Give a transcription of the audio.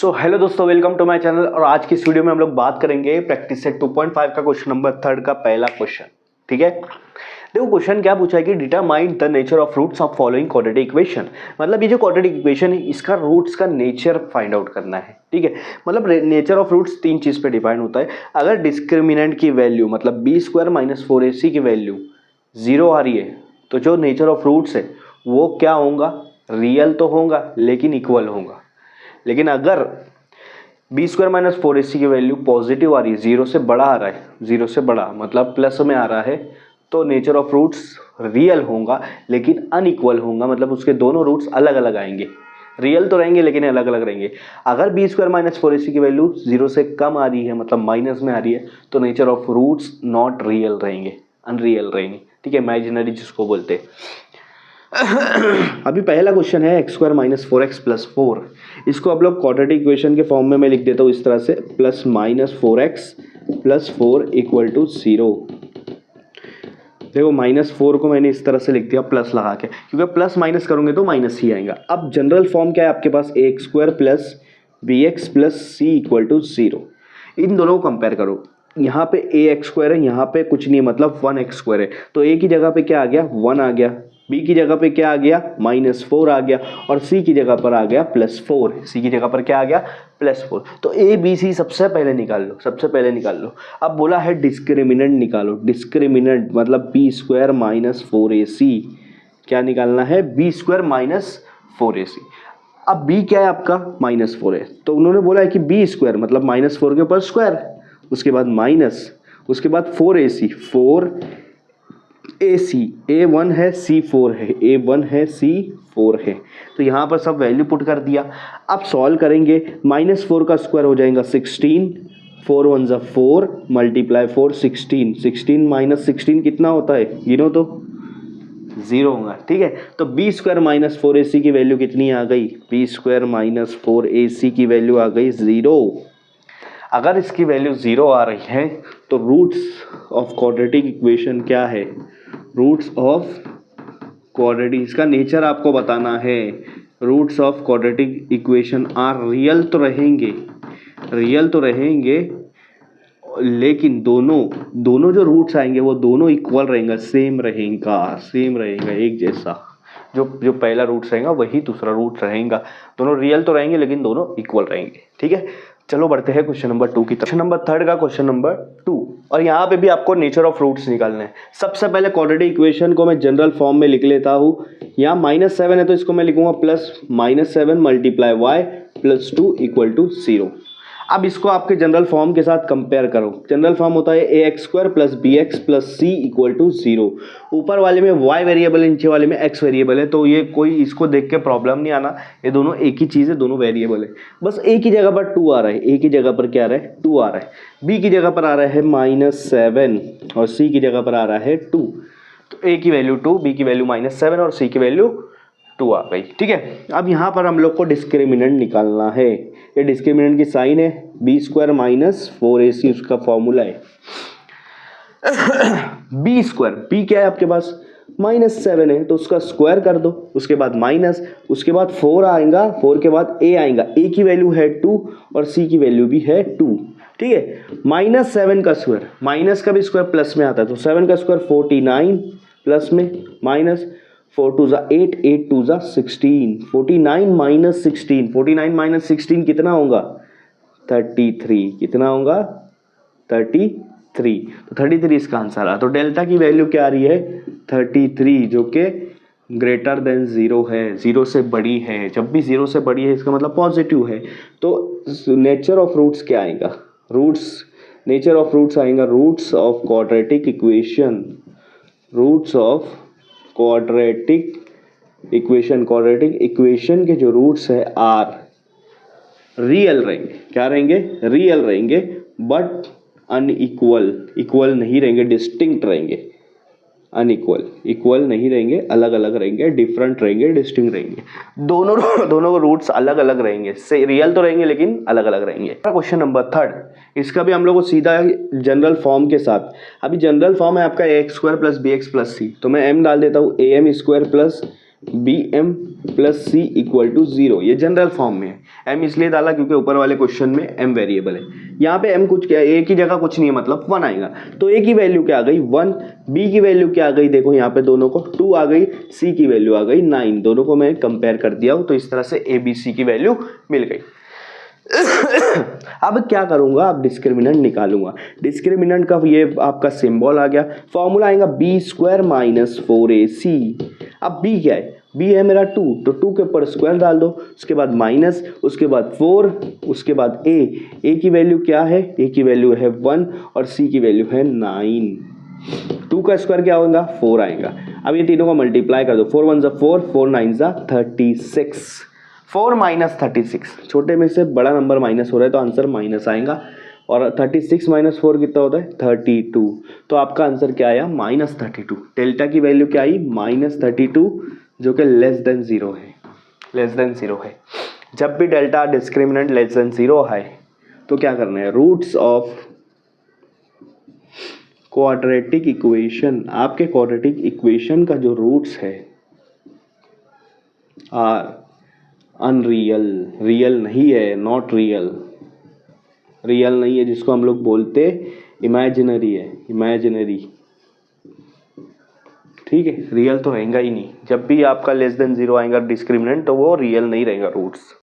So hello दोस्तों, welcome to my channel. और आज की इस वीडियो में हम लोग बात करेंगे प्रैक्टिस सेट 2.5 का क्वेश्चन नंबर 3 का पहला क्वेश्चन। ठीक है, देखो क्वेश्चन क्या पूछा है कि determine the nature of roots of following quadratic equation. मतलब ये जो क्वाड्रेटिक इक्वेशन है इसका रूट्स का नेचर फाइंड आउट करना है। ठीक है, मतलब नेचर ऑफ रूट्स तीन चीज पे डिपेंड होता है। अगर डिस्क्रिमिनेंट की वैल्यू मतलब बी स्क्वायर माइनस 4ac की वैल्यू 0 आ रही है तो जो नेचर ऑफ रूट्स है वो क्या होगा, रियल तो होगा लेकिन इक्वल होगा। लेकिन अगर बी स्क्वायर माइनस 4ac की वैल्यू पॉजिटिव आ रही है, जीरो से बड़ा आ रहा है, जीरो से बड़ा मतलब प्लस में आ रहा है, तो नेचर ऑफ रूट्स रियल होगा लेकिन अनइक्वल होगा। मतलब उसके दोनों रूट्स अलग अलग आएंगे, रियल तो रहेंगे लेकिन अलग अलग रहेंगे। अगर बी स्क्वायर माइनस 4ac की वैल्यू जीरो से कम आ रही है मतलब माइनस में आ रही है तो nature of roots not real रहेंगे, अनरियल रहेंगे। ठीक है, इमेजिनरी जिसको बोलते हैं। अभी पहला क्वेश्चन है x square minus 4x plus 4। इसको आप लोग क्वाड्रेटिक इक्वेशन के फॉर्म में मैं लिख देता हूँ इस तरह से, plus minus 4x plus 4 equal to 0। देखो -4 को मैंने इस तरह से लिख दिया प्लस लगा के, क्योंकि प्लस माइनस करोगे तो माइनस ही आएगा। अब जनरल फॉर्म क्या है आपके पास, A x square plus B x plus C equal to 0। इन दोनों को कंपेयर करो। यहाँ पे ए एक्स स्क्वायर है, यहाँ पे कुछ नहीं है मतलब 1x स्क्वायर है, तो ए की जगह पे क्या आ गया 1 आ गया, बी की जगह पे क्या आ गया -4 आ गया और सी की जगह पर आ गया +4। सी की जगह पर क्या आ गया +4। तो ए बी सी सबसे पहले निकाल लो, सबसे पहले निकाल लो। अब बोला है डिस्क्रिमिनेंट निकालो। डिस्क्रिमिनेंट मतलब बी स्क्वायर माइनस 4ac, क्या निकालना है बी स्क्वायर माइनस 4ac। अब b क्या है आपका -4 है, तो उन्होंने बोला है कि बी स्क्वायर मतलब -4 के ऊपर स्क्वायर, उसके बाद माइनस, उसके बाद 4ac, 4ac, a1 है c4 है, a1 है c4 है। तो यहाँ पर सब वैल्यू पुट कर दिया। अब सॉल्व करेंगे, -4 का स्क्वायर हो जाएगा 16, 4 1 जा 4 मल्टीप्लाई 4 16, 16 माइनस 16 कितना होता है, गिनो तो 0 होगा। ठीक है, तो बी स्क्वायर माइनस 4ac की वैल्यू कितनी आ गई, बी स्क्वायर माइनस 4ac की वैल्यू आ गई 0। अगर इसकी वैल्यू 0 आ रही है तो रूट्स ऑफ क्वाड्रेटिक इक्वेशन क्या है, रूट्स ऑफ क्वाड्रेटिक, इसका नेचर आपको बताना है। Roots of quadratic equation are real तो रहेंगे, रियल तो रहेंगे लेकिन दोनों जो रूट्स आएंगे वो दोनों इक्वल रहेंगे, सेम रहेगा एक जैसा। जो पहला रूट रहेगा वही दूसरा रूट रहेगा। दोनों रियल तो रहेंगे लेकिन दोनों इक्वल रहेंगे। ठीक है, चलो बढ़ते हैं क्वेश्चन नंबर 2 की तरफ। क्वेश्चन नंबर 3 का क्वेश्चन नंबर 2, और यहाँ पे भी आपको नेचर ऑफ रूट्स निकालना है। सबसे पहले क्वाड्रेटिक इक्वेशन को मैं जनरल फॉर्म में लिख लेता हूँ। यहाँ -7 है तो इसको मैं लिखूंगा plus -7 multiply y plus 2 equal to 0। अब इसको आपके जनरल फॉर्म के साथ कंपेयर करो। जनरल फॉर्म होता है A x square plus B x plus C equal to 0। ऊपर वाले में y वेरिएबल है, नीचे वाले में x वेरिएबल है, तो ये कोई इसको देख के प्रॉब्लम नहीं आना, ये दोनों एक ही चीज़ है, दोनों वेरिएबल है। बस a की जगह पर 2 आ रहा है, a की जगह पर क्या आ रहा है 2 आ रहा है, b की जगह पर आ रहा है -7 और c की जगह पर आ रहा है 2। तो a की वैल्यू 2, b की वैल्यू -7 और c की वैल्यू 2 आ गई। ठीक है, अब यहाँ पर हम लोग को डिस्क्रिमिनेंट निकालना है। ये डिस्क्रिमिनेंट की साइन है बी स्क्वायर माइनस 4ac, उसका फॉर्मूला है बी स्क्वायर, बी क्या है आपके पास -7 है तो उसका स्क्वायर कर दो, उसके बाद माइनस, उसके बाद 4 आएगा, 4 के बाद a आएगा, a की वैल्यू है 2 और c की वैल्यू भी है 2। ठीक है, -7 का स्क्वायर, माइनस का भी स्क्वायर प्लस में आता है, तो 7 का स्क्वायर 49 प्लस में माइनस 4 2 जा 8, 8 2 जा 16, 49 माइनस 16, 49 माइनस 16 कितना होगा 33, कितना होगा 33। तो 33 इसका आंसर आ, तो डेल्टा की वैल्यू क्या आ रही है 33, जो कि ग्रेटर देन 0 है, 0 से बड़ी है। जब भी 0 से बड़ी है इसका मतलब पॉजिटिव है। तो नेचर ऑफ रूट्स क्या आएगा, नेचर ऑफ रूट्स आएगा roots of quadratic equation, roots of quadratic equation के जो रूट्स है आर रियल रहेंगे। क्या रहेंगे, रियल रहेंगे, बट अनइक्वल, इक्वल नहीं रहेंगे, डिस्टिंक्ट रहेंगे। इक्वल नहीं रहेंगे, अलग अलग रहेंगे, डिफरेंट रहेंगे, डिस्टिंक्ट रहेंगे। दोनों रूट्स अलग अलग रहेंगे, से रियल तो रहेंगे लेकिन अलग अलग रहेंगे। क्वेश्चन नंबर 3, इसका भी हम लोग को सीधा जनरल फॉर्म के साथ, अभी जनरल फॉर्म है आपका A x square plus B x plus C, तो मैं m डाल देता हूँ, am square plus B M plus C equal to 0, ये जनरल फॉर्म में है। एम इसलिए डाला क्योंकि ऊपर वाले क्वेश्चन में एम वेरिएबल है, यहाँ पे एम कुछ क्या है, ए की जगह कुछ नहीं है, मतलब 1 आएगा। तो ए की वैल्यू क्या आ गई 1, बी की वैल्यू क्या आ गई, देखो यहाँ पे दोनों को 2 आ गई, सी की वैल्यू आ गई 9, दोनों को मैं कंपेयर कर दिया हूँ, तो इस तरह से ए बी सी की वैल्यू मिल गई। अब क्या करूंगा, अब डिस्क्रिमिनेंट निकालूंगा। डिस्क्रिमिनेंट का ये आपका सिंबल आ गया, फॉर्मूला आएगा बी स्क्वायर माइनस 4ac। अब बी क्या है, बी है मेरा 2, तो 2 के ऊपर स्क्वायर डाल दो, उसके बाद माइनस, उसके बाद 4, उसके बाद ए की वैल्यू क्या है, ए की वैल्यू है 1 और सी की वैल्यू है 9। 2 का स्क्वायर क्या होगा 4 आएगा। अब ये तीनों को मल्टीप्लाई कर दो, 4 1 4, 4 9 36, 4 माइनस 36, छोटे में से बड़ा नंबर माइनस हो रहा है तो आंसर माइनस आएगा, और 36 माइनस 4 कितना होता है 32, तो आपका आंसर क्या आया माइनस 32। डेल्टा की वैल्यू क्या आई माइनस 32, जो कि लेस देन 0 है, लेस देन 0 है। जब भी डेल्टा डिस्क्रिमिनेंट लेस देन 0 है तो क्या करना है, रूट्स ऑफ क्वाड्रेटिक इक्वेशन, आपके क्वाड्रेटिक इक्वेशन का जो रूट्स है आर अनरियल, रियल नहीं है, नॉट रियल, रियल नहीं है, जिसको हम लोग बोलते इमेजिनरी है, इमेजिनरी, ठीक है, रियल तो रहेगा ही नहीं। जब भी आपका लेस देन 0 आएगा डिस्क्रिमिनेंट तो वो रियल नहीं रहेगा रूट्स।